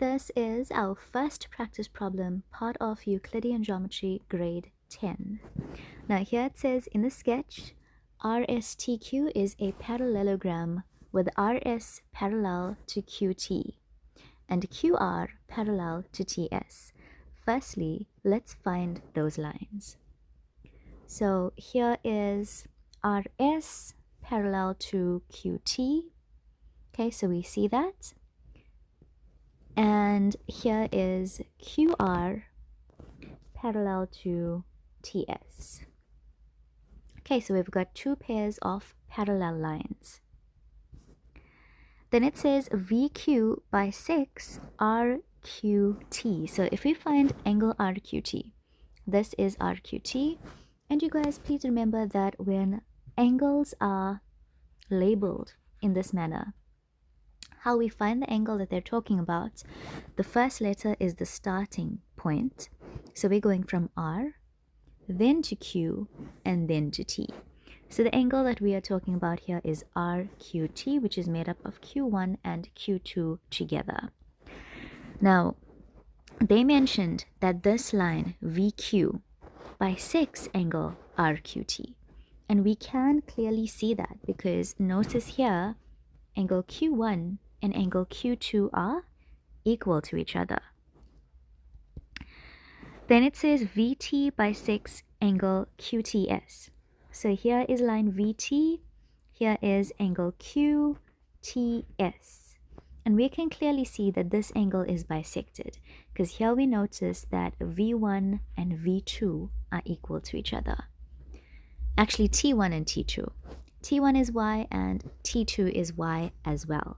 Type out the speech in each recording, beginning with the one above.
this is our first practice problem, part of Euclidean geometry, grade 10. Now here it says in the sketch, RSTQ is a parallelogram with RS parallel to QT and QR parallel to TS. Firstly, let's find those lines. So here is RS parallel to QT. Okay, so we see that. And here is QR parallel to TS. Okay, so we've got two pairs of parallel lines. Then it says VQ bisects RQT. So if we find angle RQT, this is RQT. And you guys, please remember that when angles are labeled in this manner, how we find the angle that they're talking about, the first letter is the starting point. So we're going from R, then to Q, and then to T. So the angle that we are talking about here is RQT, which is made up of Q1 and Q2 together. Now, they mentioned that this line, VQ, bisects angle RQT. And we can clearly see that because notice here, angle Q1 and angle Q2 are equal to each other. Then it says VT bisects angle QTS. So here is line VT, here is angle QTS. And we can clearly see that this angle is bisected because here we notice that V1 and V2 are equal to each other. Actually, T1 and T2. T1 is Y and T2 is Y as well.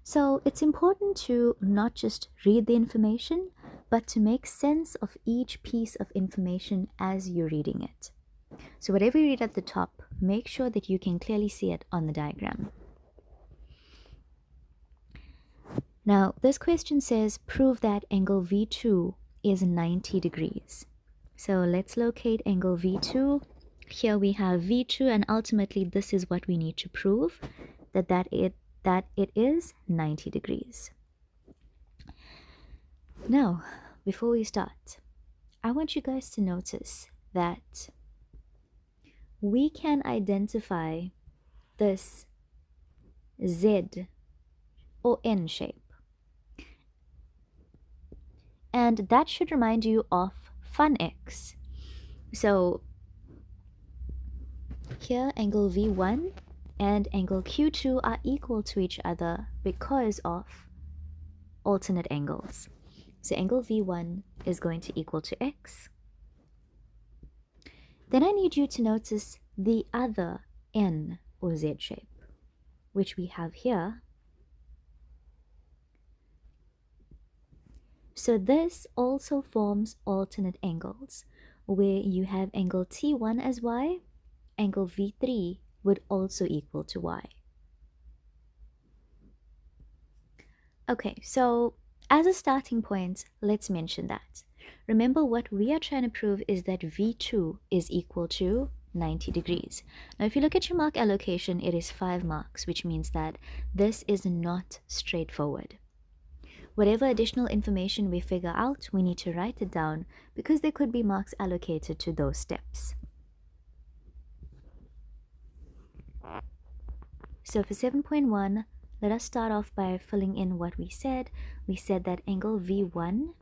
So it's important to not just read the information, but to make sense of each piece of information as you're reading it. So whatever you read at the top, make sure that you can clearly see it on the diagram. Now, this question says, prove that angle V2 is 90 degrees. So let's locate angle V2. Here we have V2, and ultimately this is what we need to prove, that it is 90 degrees. Now, before we start, I want you guys to notice that we can identify this Z or N shape. And that should remind you of fun X. So here angle V1 and angle Q2 are equal to each other because of alternate angles. So angle V1 is going to equal to X. Then I need you to notice the other N or Z shape, which we have here. So this also forms alternate angles, where you have angle T1 as Y, angle V3 would also equal to Y. Okay, so as a starting point, let's mention that. Remember, what we are trying to prove is that V2 is equal to 90 degrees. Now, if you look at your mark allocation, it is 5 marks, which means that this is not straightforward. Whatever additional information we figure out, we need to write it down because there could be marks allocated to those steps. So for 7.1, let us start off by filling in what we said. We said that angle V1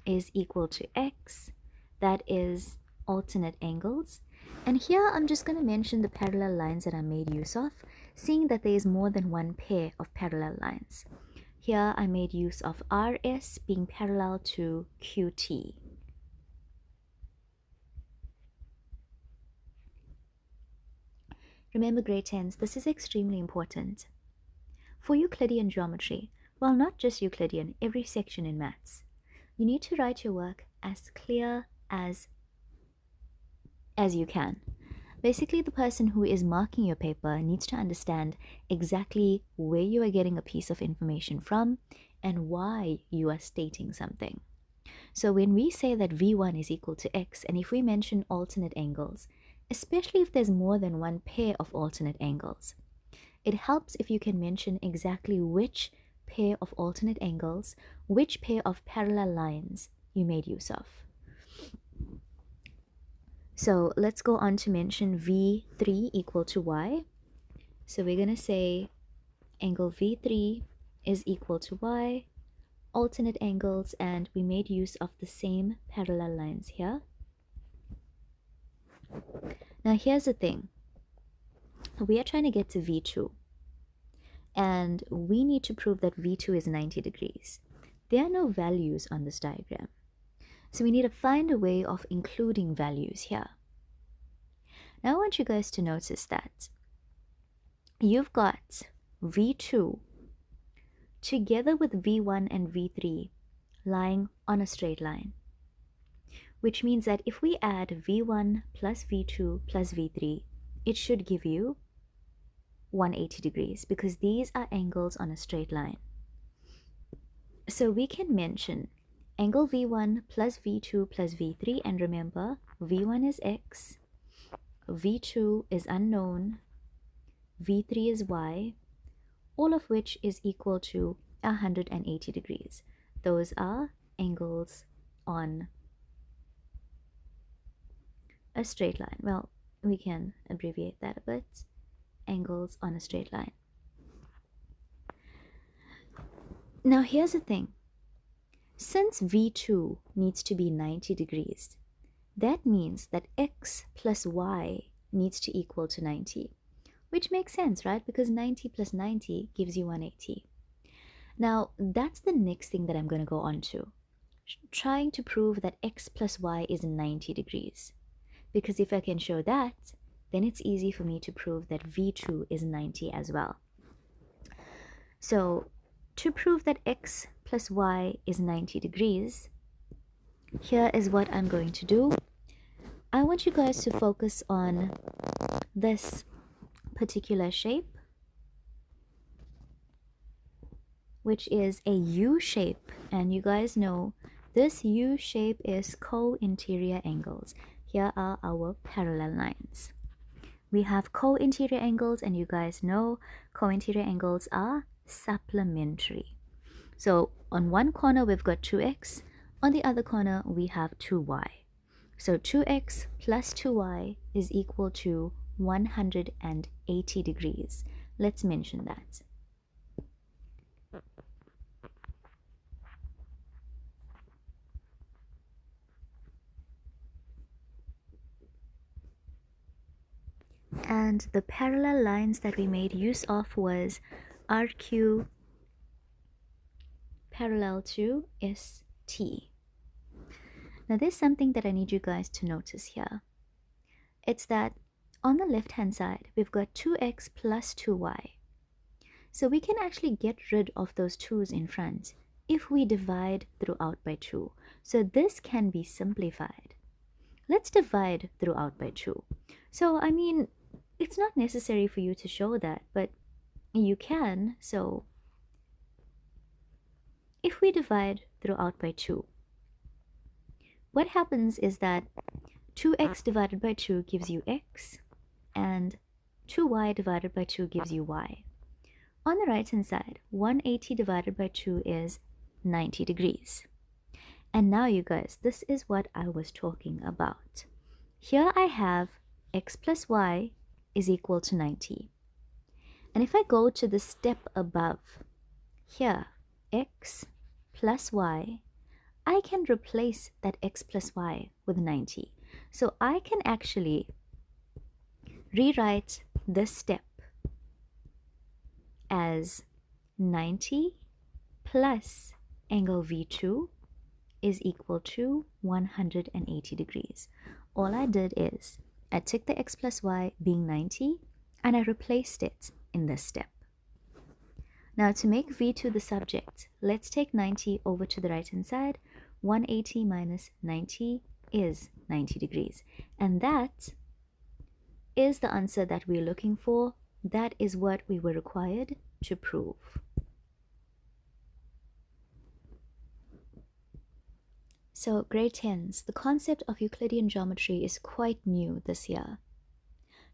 is equal to X. That is alternate angles. And here I'm just going to mention the parallel lines that I made use of, seeing that there is more than one pair of parallel lines. Here I made use of RS being parallel to QT. Remember, grade 10s, this is extremely important. For Euclidean geometry, well, not just Euclidean, every section in maths, you need to write your work as clear as you can. Basically, the person who is marking your paper needs to understand exactly where you are getting a piece of information from and why you are stating something. So when we say that V1 is equal to X, and if we mention alternate angles, especially if there's more than one pair of alternate angles, it helps if you can mention exactly which pair of alternate angles, which pair of parallel lines you made use of. So let's go on to mention V3 equal to Y. So we're going to say angle V3 is equal to Y, alternate angles, and we made use of the same parallel lines here. Now here's the thing. We are trying to get to V2, and we need to prove that V2 is 90 degrees. There are no values on this diagram, so we need to find a way of including values here. Now I want you guys to notice that you've got V2 together with V1 and V3 lying on a straight line, which means that if we add V1 plus V2 plus V3, it should give you 180 degrees because these are angles on a straight line. So we can mention angle V1 plus V2 plus V3, and remember V1 is X, V2 is unknown, V3 is Y, all of which is equal to 180 degrees. Those are angles on a straight line. Well, we can abbreviate that a bit. Angles on a straight line. Now here's the thing. Since V2 needs to be 90 degrees, that means that X plus Y needs to equal to 90, which makes sense, right? Because 90 plus 90 gives you 180. Now, that's the next thing that I'm going to go on to, trying to prove that X plus Y is 90 degrees. Because if I can show that, then it's easy for me to prove that V2 is 90 as well. So, to prove that X plus Y is 90 degrees, here is what I'm going to do. I want you guys to focus on this particular shape, which is a U shape, and you guys know this U shape is co-interior angles. Here are our parallel lines. We have co-interior angles, and you guys know co-interior angles are supplementary. So on one corner we've got 2x, on the other corner we have 2y. So 2x plus 2y is equal to 180 degrees. Let's mention that. And the parallel lines that we made use of was RQ parallel to ST. Now there's something that I need you guys to notice here. It's that on the left hand side we've got 2x plus 2y. So we can actually get rid of those 2's in front if we divide throughout by 2. So this can be simplified. Let's divide throughout by 2. So I mean, it's not necessary for you to show that, but you can. So if we divide throughout by 2, what happens is that 2x divided by 2 gives you x, and 2y divided by 2 gives you y. On the right hand side, 180 divided by 2 is 90 degrees. And now you guys, this is what I was talking about. Here I have x plus y is equal to 90. And if I go to the step above, here, x plus y, I can replace that x plus y with 90. So I can actually rewrite this step as 90 plus angle V2 is equal to 180 degrees. All I did is I took the x plus y being 90 and I replaced it in this step. Now to make V2 the subject, let's take 90 over to the right hand side. 180 minus 90 is 90 degrees. And that is the answer that we're looking for. That is what we were required to prove. So grade 10s, the concept of Euclidean geometry is quite new this year.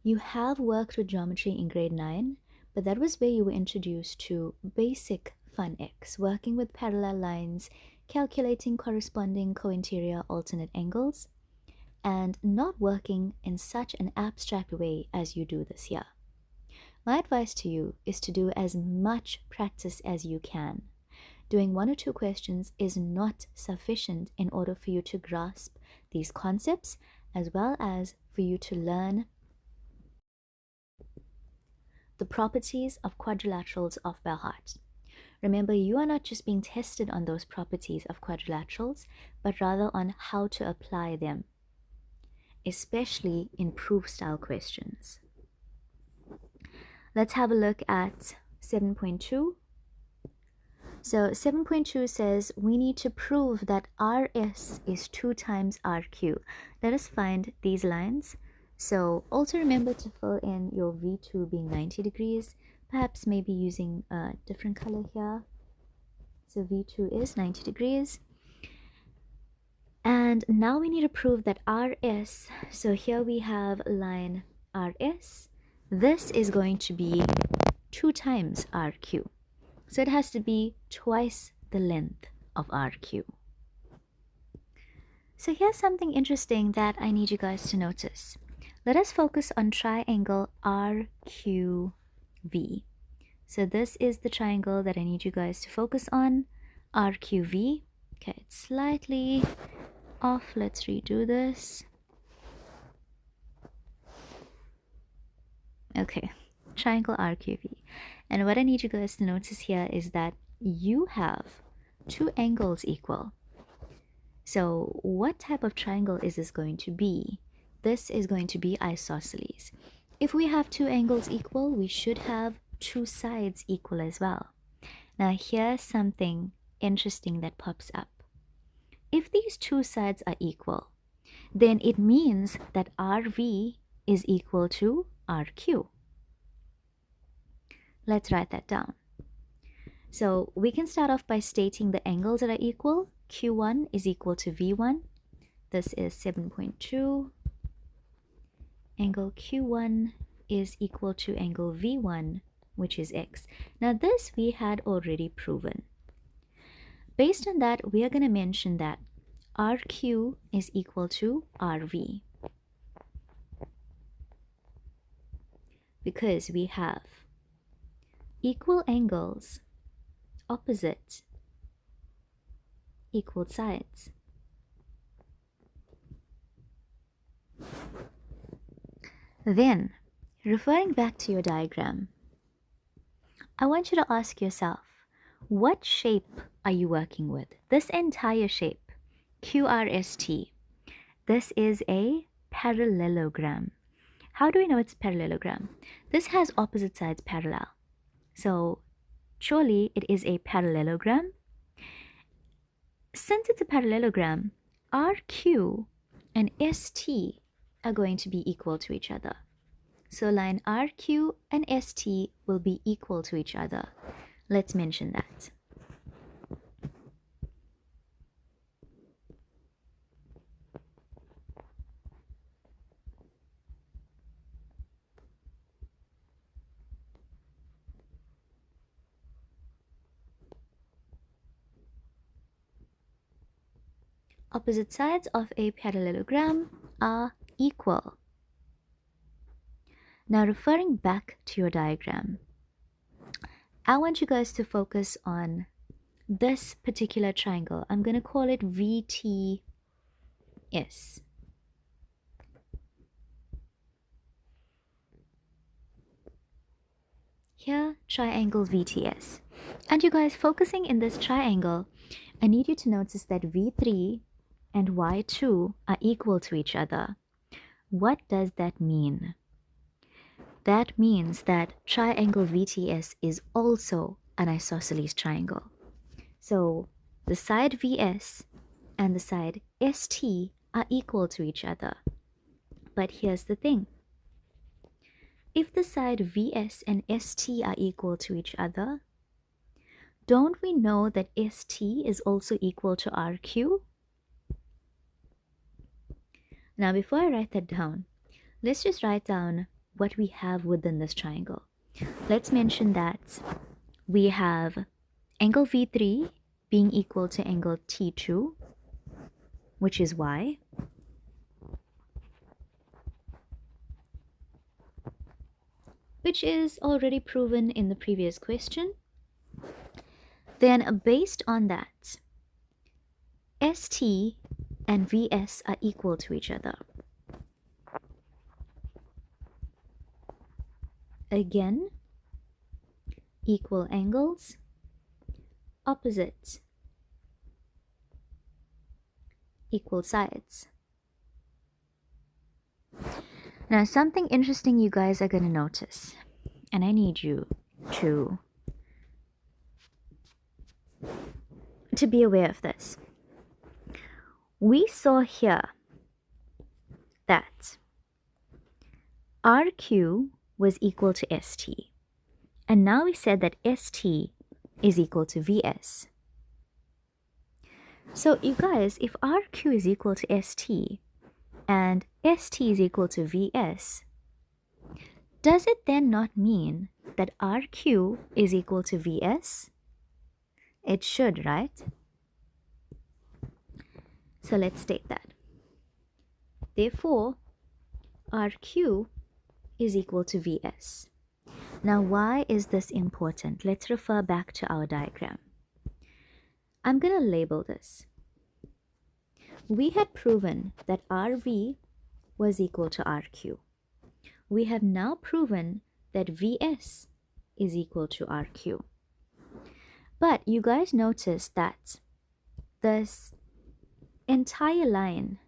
You have worked with geometry in grade 9, but that was where you were introduced to basic fun X, working with parallel lines, calculating corresponding co-interior alternate angles, and not working in such an abstract way as you do this here. My advice to you is to do as much practice as you can. Doing 1 or 2 questions is not sufficient in order for you to grasp these concepts, as well as for you to learn the properties of quadrilaterals off by heart. Remember, you are not just being tested on those properties of quadrilaterals, but rather on how to apply them, especially in proof-style questions. Let's have a look at 7.2. So 7.2 says we need to prove that RS is 2 times RQ. Let us find these lines. So also remember to fill in your V2 being 90 degrees, perhaps maybe using a different color here. So V2 is 90 degrees. And now we need to prove that RS, so here we have line RS. This is going to be 2 times RQ. So it has to be twice the length of RQ. So here's something interesting that I need you guys to notice. Let us focus on triangle RQV. So this is the triangle that I need you guys to focus on, RQV. Okay, it's slightly off. Let's redo this. Okay, triangle RQV. And what I need you guys to notice here is that you have 2 angles equal. So what type of triangle is this going to be? This is going to be isosceles. If we have 2 angles equal, we should have 2 sides equal as well. Now here's something interesting that pops up. If these 2 sides are equal, then it means that RV is equal to RQ. Let's write that down. So we can start off by stating the angles that are equal. Q1 is equal to V1. This is 7.2. Angle Q1 is equal to angle V1, which is X. Now this we had already proven. Based on that, we are going to mention that RQ is equal to RV, because we have equal angles, opposite, equal sides. Then, referring back to your diagram, I want you to ask yourself, what shape are you working with? This entire shape, QRST, this is a parallelogram. How do we know it's a parallelogram? This has opposite sides parallel. So surely it is a parallelogram. Since it's a parallelogram, RQ and ST are going to be equal to each other. So line RQ and ST will be equal to each other. Let's mention that. Opposite sides of a parallelogram are equal. Now referring back to your diagram, I want you guys to focus on this particular triangle. I'm going to call it VTS. Here, triangle VTS. And you guys, focusing in this triangle, I need you to notice that V3 and Y2 are equal to each other. What does that mean? That means that triangle VTS is also an isosceles triangle. So the side VS and the side ST are equal to each other. But here's the thing. If the side VS and ST are equal to each other, don't we know that ST is also equal to RQ? Now before I write that down, let's just write down what we have within this triangle. Let's mention that we have angle V3 being equal to angle T2, which is y, which is already proven in the previous question. Then based on that, ST and VS are equal to each other. Again, equal angles, opposite, equal sides. Now, something interesting you guys are going to notice, and I need you to be aware of this. We saw here that RQ was equal to ST. And now we said that ST is equal to VS. So you guys, if RQ is equal to ST and ST is equal to VS, does it then not mean that RQ is equal to VS? It should, right? So let's state that. Therefore, RQ is equal to VS. Now, why is this important? Let's refer back to our diagram. I'm going to label this. We had proven that RV was equal to RQ. We have now proven that VS is equal to RQ. But you guys notice that this entire line,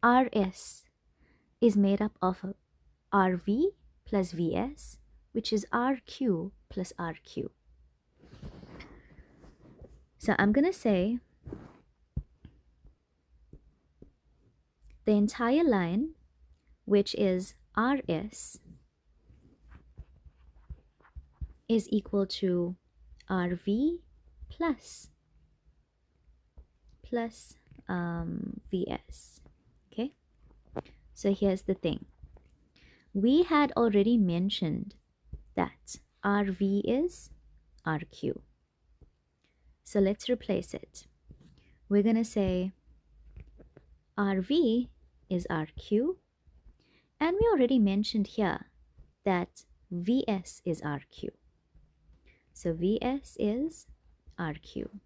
RS, is made up of RV plus VS, which is RQ plus RQ. So I'm going to say the entire line, which is RS, is equal to RV plus VS. Okay? So here's the thing. We had already mentioned that RV is RQ. So let's replace it. We're going to say RV is RQ. And we already mentioned here that VS is RQ. So VS is RQ.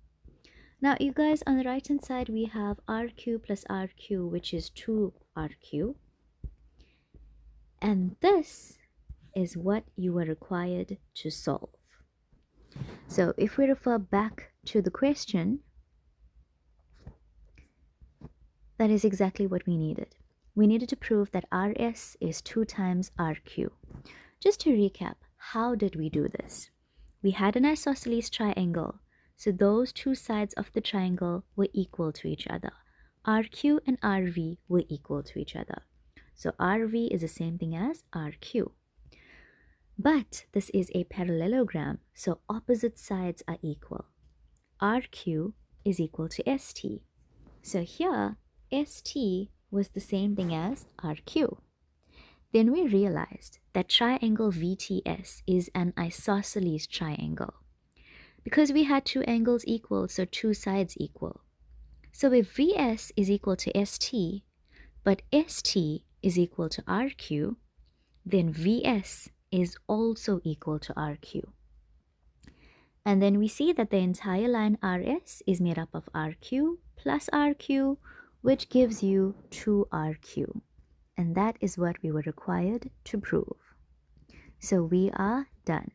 Now, you guys, on the right-hand side, we have RQ plus RQ, which is 2RQ. And this is what you were required to solve. So if we refer back to the question, that is exactly what we needed. We needed to prove that RS is 2 times RQ. Just to recap, how did we do this? We had an isosceles triangle, so those two sides of the triangle were equal to each other. RQ and RV were equal to each other. So RV is the same thing as RQ. But this is a parallelogram, so opposite sides are equal. RQ is equal to ST. So here, ST was the same thing as RQ. Then we realized that triangle VTS is an isosceles triangle. Because we had two angles equal, so two sides equal. So if VS is equal to ST, but ST is equal to RQ, then VS is also equal to RQ. And then we see that the entire line RS is made up of RQ plus RQ, which gives you 2RQ. And that is what we were required to prove. So we are done.